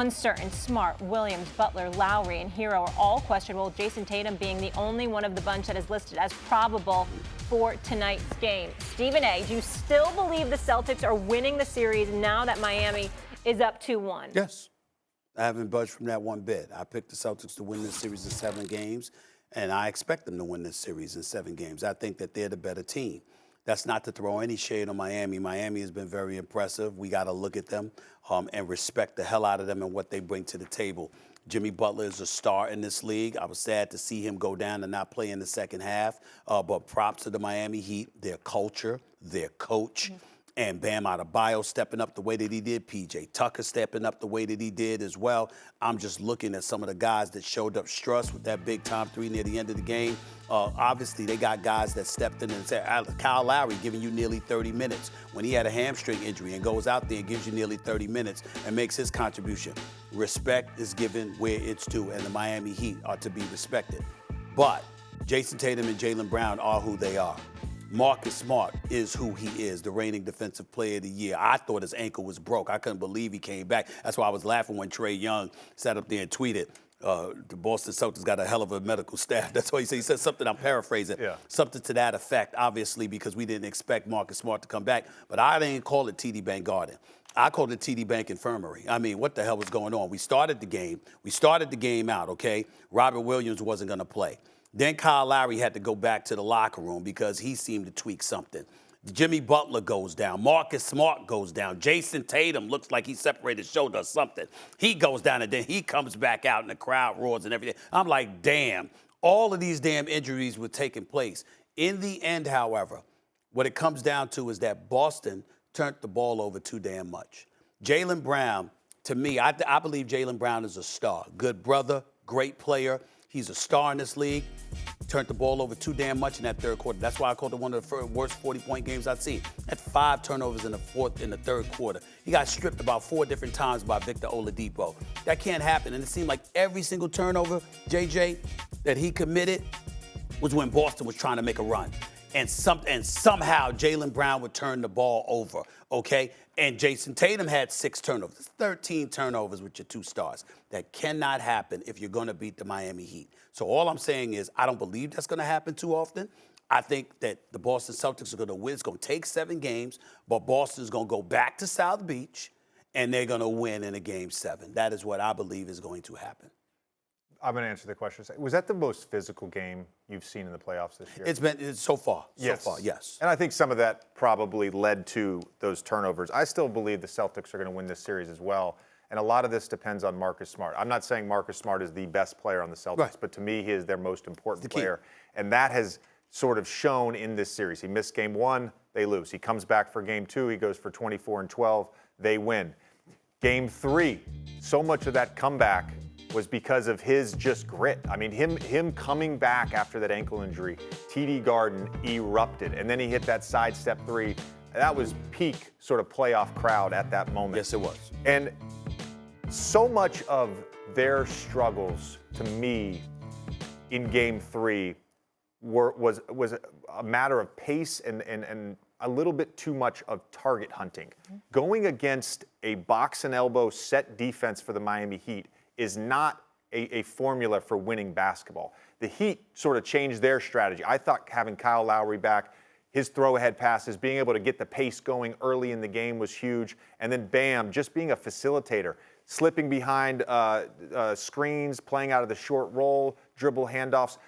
Uncertain, Smart, Williams, Butler, Lowry, and Hero are all questionable, Jayson Tatum being the only one of the bunch that is listed as probable for tonight's game. Stephen A., do you still believe the Celtics are winning the series now that Miami is up 2-1? Yes. I haven't budged from that one bit. I picked the Celtics to win this series in 7 games, and I expect them to win this series in 7 games. I think that they're the better team. That's not to throw any shade on Miami. Miami has been very impressive. We got to look at them and respect the hell out of them and what they bring to the table. Jimmy Butler is a star in this league. I was sad to see him go down and not play in the second half. But props to the Miami Heat, their culture, their coach. And Bam Adebayo stepping up the way that he did. P.J. Tucker stepping up the way that he did as well. I'm just looking at some of the guys that showed up stressed with that big-time 3 near the end of the game. Obviously, they got guys that stepped in and said, Kyle Lowry giving you nearly 30 minutes when he had a hamstring injury and goes out there and gives you nearly 30 minutes and makes his contribution. Respect is given where it's due, and the Miami Heat are to be respected. But Jayson Tatum and Jaylen Brown are who they are. Marcus Smart is who he is, the reigning Defensive Player of the Year. I thought his ankle was broke. I couldn't believe he came back. That's why I was laughing when Trae Young sat up there and tweeted, the Boston Celtics got a hell of a medical staff. That's why he said. He said something, I'm paraphrasing, something to that effect, obviously, because we didn't expect Marcus Smart to come back. But I didn't call it TD Bank Garden. I called it TD Bank Infirmary. I mean, what the hell was going on? We started the game out, okay? Robert Williams wasn't going to play. Then Kyle Lowry had to go back to the locker room because he seemed to tweak something. Jimmy Butler goes down. Marcus Smart goes down. Jayson Tatum looks like he separated his shoulder or something. He goes down, and then he comes back out, and the crowd roars and everything. I'm like, damn, all of these damn injuries were taking place. In the end, however, what it comes down to is that Boston turned the ball over too damn much. Jaylen Brown, to me, I believe Jaylen Brown is a star. Good brother, great player. He's a star in this league. Turned the ball over too damn much in that third quarter. That's why I called it one of the worst 40-point games I've seen. Had 5 turnovers in the third quarter. He got stripped about 4 different times by Victor Oladipo. That can't happen. And it seemed like every single turnover, JJ, that he committed was when Boston was trying to make a run. And somehow Jaylen Brown would turn the ball over, okay? And Jayson Tatum had 6 turnovers, 13 turnovers with your 2 stars. That cannot happen if you're going to beat the Miami Heat. So all I'm saying is I don't believe that's going to happen too often. I think that the Boston Celtics are going to win. It's going to take 7 games, but Boston's going to go back to South Beach, and they're going to win in a Game 7. That is what I believe is going to happen. I'm going to answer the question. Was that the most physical game you've seen in the playoffs this year? It's so far. Yes. So far, yes. And I think some of that probably led to those turnovers. I still believe the Celtics are going to win this series as well. And a lot of this depends on Marcus Smart. I'm not saying Marcus Smart is the best player on the Celtics, but to me, he is their most important player. And that has sort of shown in this series. He missed Game 1, they lose. He comes back for Game 2, he goes for 24 and 12, they win. Game 3, so much of that comeback was because of his just grit. I mean, him coming back after that ankle injury, TD Garden erupted, and then he hit that sidestep 3. That was peak sort of playoff crowd at that moment. Yes, it was. And so much of their struggles, to me, in Game 3 was a matter of pace and a little bit too much of target hunting. Going against a box and elbow set defense for the Miami Heat is not a formula for winning basketball. The Heat sort of changed their strategy. I thought having Kyle Lowry back, his throw-ahead passes, being able to get the pace going early in the game was huge. And then Bam, just being a facilitator, slipping behind screens, playing out of the short roll, dribble handoffs.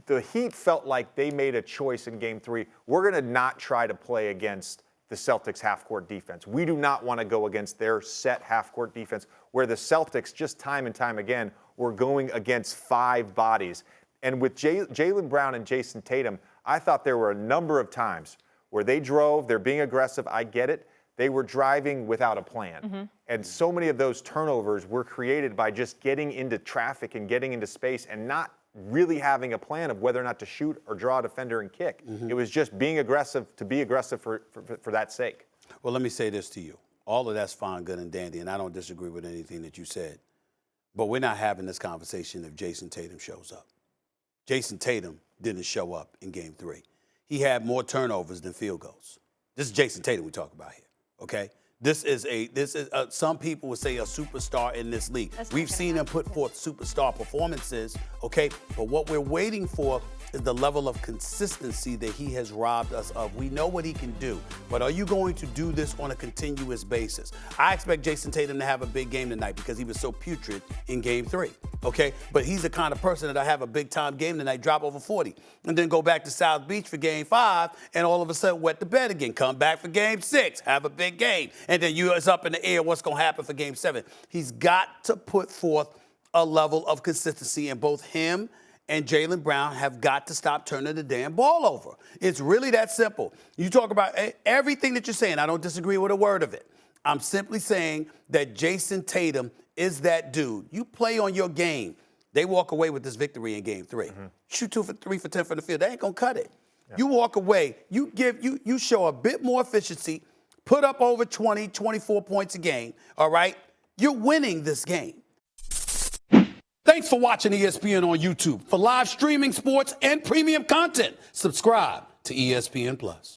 The Heat felt like they made a choice in Game 3. We're going to not try to play against the Celtics half-court defense. We do not want to go against their set half-court defense, where the Celtics, just time and time again, were going against 5 bodies. And with Jaylen Brown and Jayson Tatum, I thought there were a number of times where they drove, they're being aggressive, I get it. They were driving without a plan. And so many of those turnovers were created by just getting into traffic and getting into space and not really having a plan of whether or not to shoot or draw a defender and kick. It was just being aggressive to be aggressive for that sake. Well, let me say this to you. All of that's fine, good, and dandy, and I don't disagree with anything that you said. But we're not having this conversation if Jayson Tatum shows up. Jayson Tatum didn't show up in Game 3. He had more turnovers than field goals. This is Jayson Tatum we talk about here, okay? Some people would say a superstar in this league. That's not We've gonna seen him happen. put forth superstar performances, okay? But what we're waiting for is the level of consistency that he has robbed us of. We know what he can do, but are you going to do this on a continuous basis? I expect Jayson Tatum to have a big game tonight because he was so putrid in Game 3, okay? But he's the kind of person that I have a big-time game tonight, drop over 40, and then go back to South Beach for Game 5, and all of a sudden wet the bed again. Come back for Game 6, have a big game, and then it's up in the air what's going to happen for Game 7. He's got to put forth a level of consistency, and both him and Jaylen Brown have got to stop turning the damn ball over. It's really that simple. You talk about everything that you're saying. I don't disagree with a word of it. I'm simply saying that Jayson Tatum is that dude. You play on your game. They walk away with this victory in Game 3. Shoot 2 for 3 for 10 from the field. They ain't going to cut it. Yeah. You walk away. You show a bit more efficiency, put up over 20, 24 points a game, all right? You're winning this game. Thanks for watching ESPN on YouTube. For live streaming sports and premium content, subscribe to ESPN+.